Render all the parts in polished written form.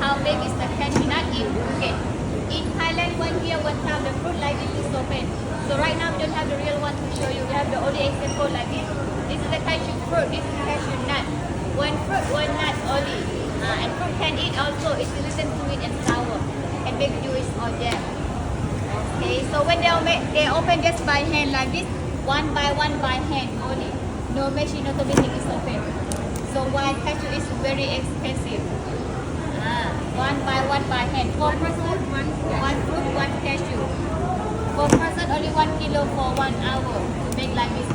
how big is the cashew nut in Phuket. In Thailand, one year, one time the fruit like this is open. So right now we don't have the real one to show you. We have the only example like this. This is the cashew fruit. This is cashew nut. One fruit, one nut only. And fruit can eat also. It's a little sweet and sour. Can make juice or jam. Okay. So when they open just by hand like this, one by hand only. No machine, automatic is open. So why cashew is very expensive. One by hand. One fruit, one cashew. For person only 1 kilo for 1 hour to make like this.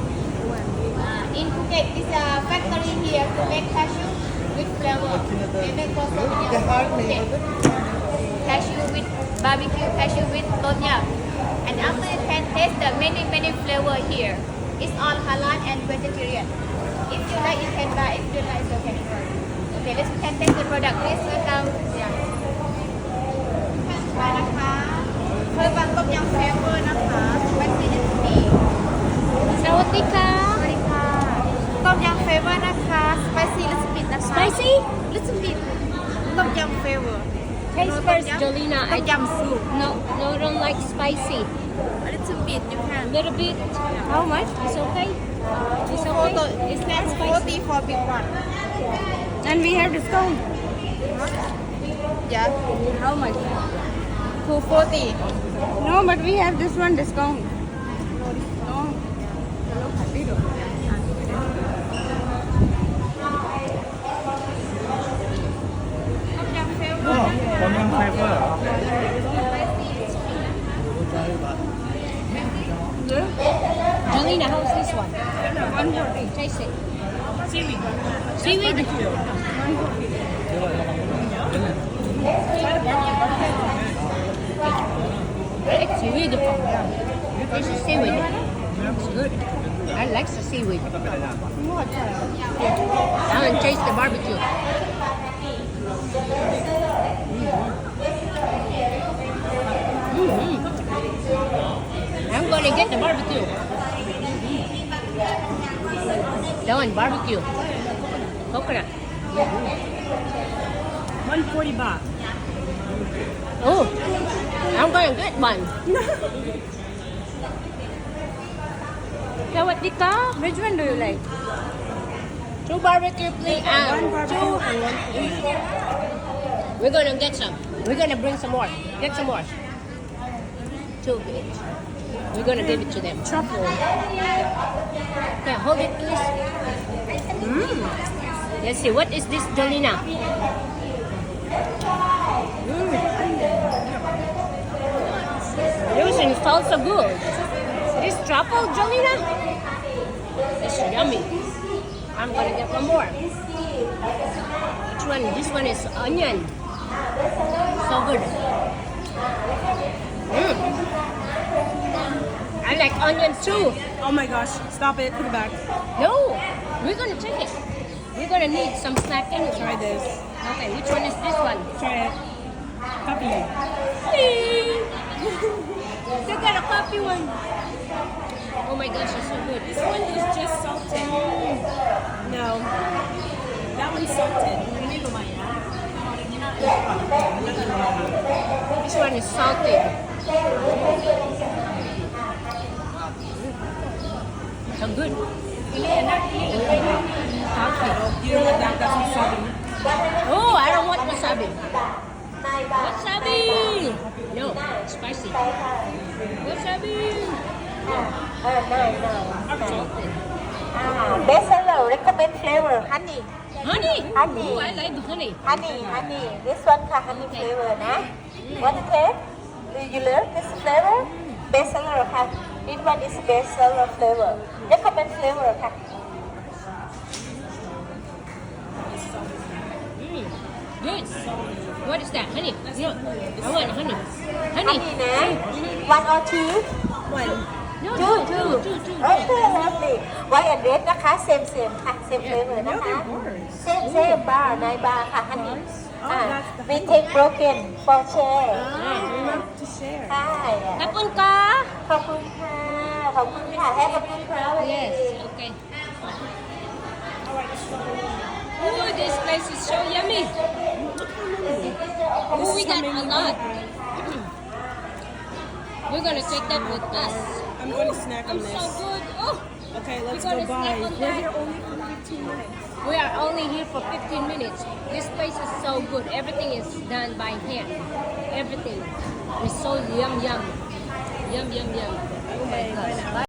In Phuket, this is a factory here to make cashew with flavor. They make for so many cashew with barbecue, cashew with tom yum. And after you can taste the many flavor here. It's all halal and vegetarian. If you like, you can buy. If you like, you can buy. Okay, let's can taste the product. Please welcome. Yeah. มานะคะเคยฟังต้มยำแซ่บเวอร์นะคะวันที่24สวัสดีค่ะสวัสดีค่ะต้มยำเฟเวอร์นะคะ spicy little bit นะคะ Spicy? little bit ต้มยำเฟเวอร์ Taste first, Jolina. ต้มยำซุป No, don't like spicy. a little bit you can Little bit. How much? It's okay. It's okay. It's not spicy. 40 for big one And we have discount. yeah How much? 240 No, but we have this one discount. No. Tom yum flavor เหรอ Jolina, how's this one? 140. Taste it. Seaweed. Seaweed. It's seaweed. This is seaweed. It's good. I like the seaweed. Now and taste the barbecue. I'm gonna get the barbecue. That one barbecue. Coconut. 140 baht. Oh, I'm gonna get one. Sawadika. Which one do you like? Two barbecue, please. One barbecue and one steak. We're gonna get some. We're gonna bring some more. Get some more. Two each. We're gonna give it to them. Truffle. Yeah, hold it, please. Let's see. What is this, Jolina? Using salsa good. This truffle, Jolina? It's yummy. I'm gonna get one more. Which one? This one is onion. So good. I like onion too. Oh my gosh. Stop it. Put it back. No, we're gonna take it. We're gonna need some snack anyway. Try this. Okay, which one is this one? Try it. Copy. They got a coffee one. Oh my gosh, it's so good. This one is just salted. No. That one's salted. This one is salted. So good. Salted. You don't want that. That's wasabi. Oh, I don't want wasabi. Wasabi! No, spicy. Wasabi! Salted. Best seller, recommend flavor, honey. Honey? Honey. Oh, I like the honey. Honey. This one ka honey flavor, na? Want to taste? Do you love this flavor? Best seller, ka. This one is best seller flavor. Recommend flavor, ka. Good. What is that? Honey? No, I want honey. Honey. Honey, na? One or two? One. No, Two. two. Okay, lovely. White and red นะคะ same ค่ะ same flavor นะ No, คะ they're bars. same bar ใน bar ค่ะ honey Oh, that's the we take broken for share We love to share. ใช่ Kapun ka? ขอบคุณค่ะ Have a good travel Yes. Okay. Oh, this place is so yummy. Oh, we got coming a in. lot. We're gonna take that with us. I'm going to snack on I'm this. so good. Oh, Okay, let's We're go gonna snack buy. on We're that. here only for 15 minutes. we are only here for 15 minutes. This place is so good. Everything is done by hand. Everything is so yum yum. Yum yum yum. Oh my Okay, bye gosh. now. Bye.